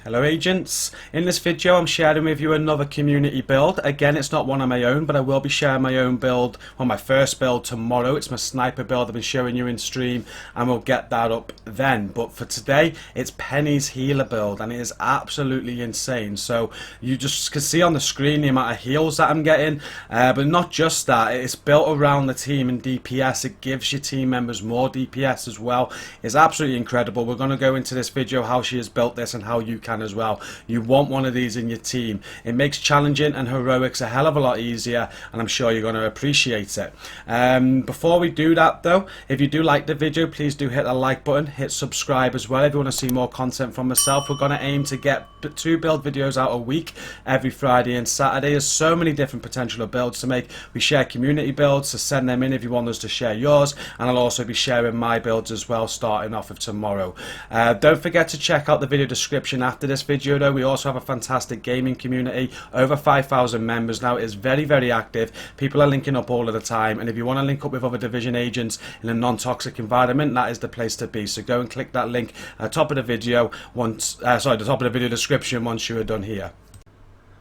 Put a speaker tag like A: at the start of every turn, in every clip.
A: Hello agents, in this video I'm sharing with you another community build. Again, it's not one of my own, but I will be sharing my own build, well, my first build tomorrow. It's my sniper build I've been showing you in stream, and we'll get that up then. But for today, it's Penny's healer build, and it is absolutely insane. So you just can see on the screen the amount of heals that I'm getting, but not just that, it's built around the team in DPS. It gives your team members more DPS as well. It's absolutely incredible. We're going to go into this video how she has built this and how you can as well. You want one of these in your team. It makes challenging and heroics a hell of a lot easier, and I'm sure you're going to appreciate it. Before we do that though, if you do like the video, please do hit the like button, hit subscribe as well if you want to see more content from myself. We're going to aim to get 2 build videos out a week, every Friday and Saturday. There's so many different potential builds to make. We share community builds, so send them in if you want us to share yours, and I'll also be sharing my builds as well starting off of tomorrow. Don't forget to check out the video description after this video though. We also have a fantastic gaming community, over 5,000 members now. It is very, very active. People are linking up all of the time, and if you want to link up with other division agents in a non-toxic environment, that is the place to be. So go and click that link at the top of the video once, the top of the video description once you are done here.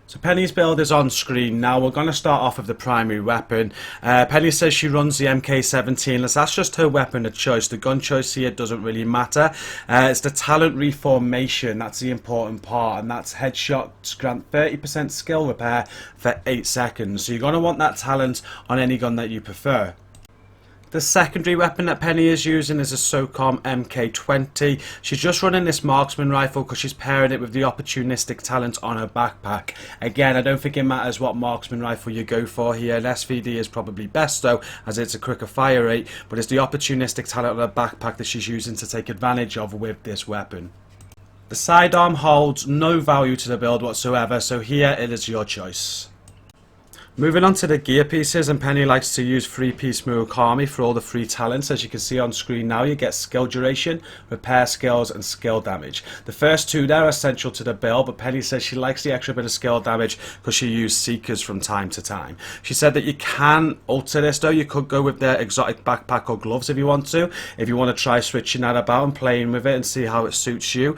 A: So Penny's build is on screen now. We're going to start off with the primary weapon. Penny says she runs the MK17. That's just her weapon of choice. The gun choice here doesn't really matter. It's the talent reformation. That's the important part, and that's headshots grant 30% skill repair for 8 seconds. So you're going to want that talent on any gun that you prefer. The secondary weapon that Penny is using is a SOCOM MK20. She's just running this marksman rifle because she's pairing it with the opportunistic talent on her backpack. Again, I don't think it matters what marksman rifle you go for here. An SVD is probably best though, as it's a quicker fire rate, but it's the opportunistic talent on her backpack that she's using to take advantage of with this weapon. The sidearm holds no value to the build whatsoever, so here it is your choice. Moving on to the gear pieces, and Penny likes to use 3-piece Murakami for all the free talents. As you can see on screen now, you get skill duration, repair skills and skill damage. The first 2 there are essential to the build, but Penny says she likes the extra bit of skill damage because she uses seekers from time to time. She said that you can alter this though. You could go with the exotic backpack or gloves if you want to. If you want to try switching that about and playing with it and see how it suits you,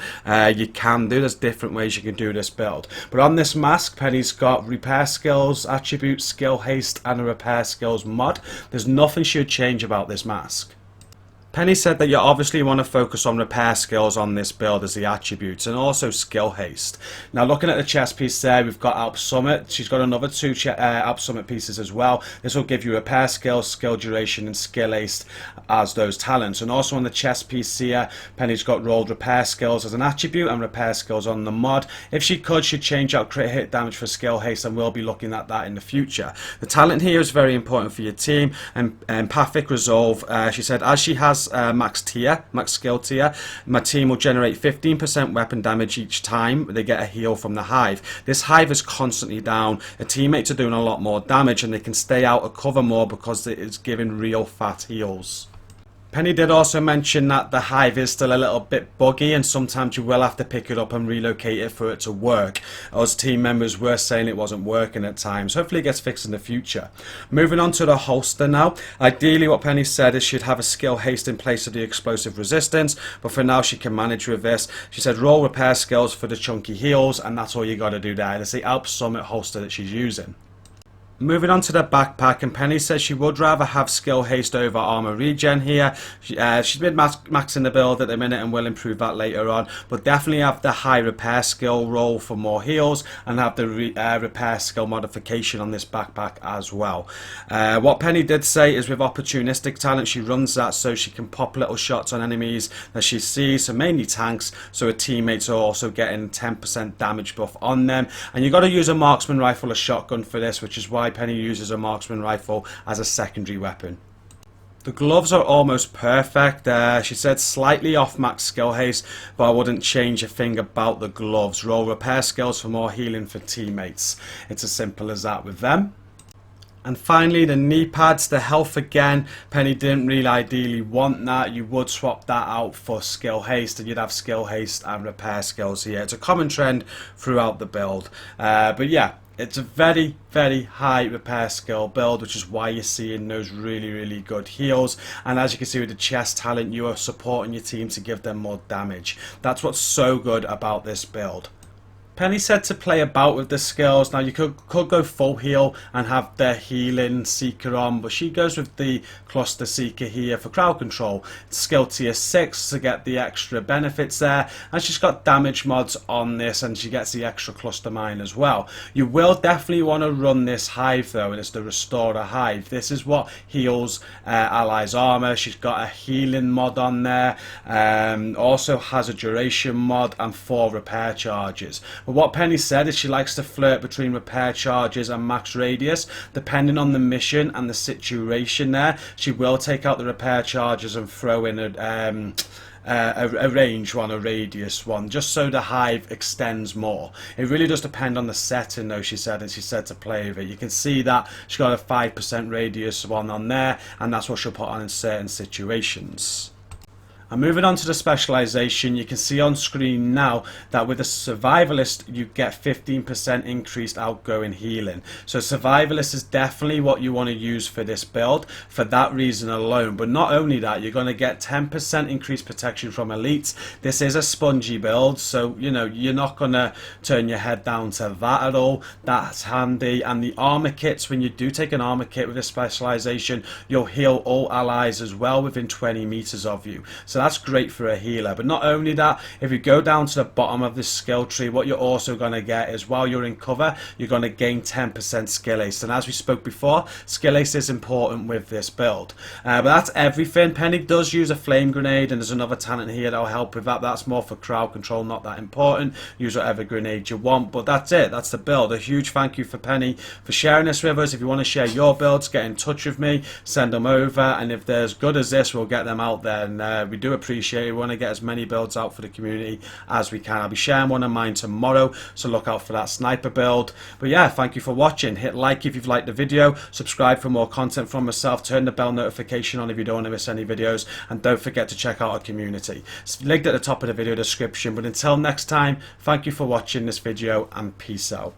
A: you can do. There's different ways you can do this build. But on this mask, Penny's got repair skills, attributes, skill haste and a repair skills mod. There's nothing she would change about this mask. Penny said that you obviously want to focus on repair skills on this build as the attributes, and also skill haste. Now looking at the chest piece there, we've got Alp Summit. She's got another 2 Alp Summit pieces as well. This will give you repair skills, skill duration and skill haste as those talents. And also on the chest piece here, Penny's got rolled repair skills as an attribute and repair skills on the mod. If she could, she'd change out crit hit damage for skill haste, and we'll be looking at that in the future. The talent here is very important for your team, and Empathic Resolve, she said, as she has max skill tier, my team will generate 15% weapon damage each time they get a heal from the hive. This hive is constantly down. The teammates are doing a lot more damage, and they can stay out of cover more because it is giving real fat heals. Penny did also mention that the hive is still a little bit buggy, and sometimes you will have to pick it up and relocate it for it to work. Us team members were saying it wasn't working at times. Hopefully it gets fixed in the future. Moving on to the holster now. Ideally what Penny said is she'd have a skill haste in place of the explosive resistance, but for now she can manage with this. She said roll repair skills for the chunky heals, and that's all you got to do there. It's the Alp Summit holster that she's using. Moving on to the backpack, and Penny says she would rather have skill haste over armor regen here. She's been maxing the build at the minute and will improve that later on, but definitely have the high repair skill roll for more heals, and have the repair skill modification on this backpack as well. What Penny did say is with opportunistic talent, she runs that so she can pop little shots on enemies that she sees, so mainly tanks, so her teammates are also getting 10% damage buff on them. And you got to use a marksman rifle or shotgun for this, which is why Penny uses a marksman rifle as a secondary weapon. The gloves are almost perfect. She said slightly off max skill haste, but I wouldn't change a thing about the gloves. Roll repair skills for more healing for teammates. It's as simple as that with them. And finally, the knee pads, the health again. Penny didn't really ideally want that. You would swap that out for skill haste, and you'd have skill haste and repair skills here. It's a common trend throughout the build. But yeah, it's a very, very high repair skill build, which is why you're seeing those really, really good heals. And as you can see with the chest talent, you are supporting your team to give them more damage. That's what's so good about this build. Penny said to play about with the skills. Now you could go full heal and have the healing seeker on, but she goes with the cluster seeker here for crowd control. Skill tier 6 to get the extra benefits there, and she's got damage mods on this, and she gets the extra cluster mine as well. You will definitely want to run this hive though, and it's the restorer hive. This is what heals allies armor. She's got a healing mod on there, also has a duration mod and 4 repair charges. But what Penny said is she likes to flirt between repair charges and max radius. Depending on the mission and the situation there, she will take out the repair charges and throw in a range one, a radius one, just so the hive extends more. It really does depend on the setting though, she said, and she said to play with it. You can see that she's got a 5% radius one on there, and that's what she'll put on in certain situations. And moving on to the specialization, you can see on screen now that with a survivalist you get 15% increased outgoing healing. So survivalist is definitely what you want to use for this build for that reason alone. But not only that, you're going to get 10% increased protection from elites. This is a spongy build, so you know you're not going to turn your head down to that at all. That's handy. And the armor kits, when you do take an armor kit with a specialization, you'll heal all allies as well within 20 meters of you. So that's great for a healer. But not only that, if you go down to the bottom of this skill tree, what you're also going to get is while you're in cover, you're going to gain 10% skill ace. And as we spoke before, skill ace is important with this build. But that's everything. Penny does use a flame grenade, and there's another talent here that'll help with that. That's more for crowd control, not that important. Use whatever grenade you want. But that's it. That's the build. A huge thank you for Penny for sharing this with us. If you want to share your builds, get in touch with me, send them over, and if they're as good as this, we'll get them out there. And we do appreciate it. We want to get as many builds out for the community as we can. I'll be sharing one of mine tomorrow, so look out for that sniper build. But yeah, thank you for watching. Hit like if you've liked the video, subscribe for more content from myself, turn the bell notification on if you don't want to miss any videos, and don't forget to check out our community. It's linked at the top of the video description. But until next time, thank you for watching this video, and peace out.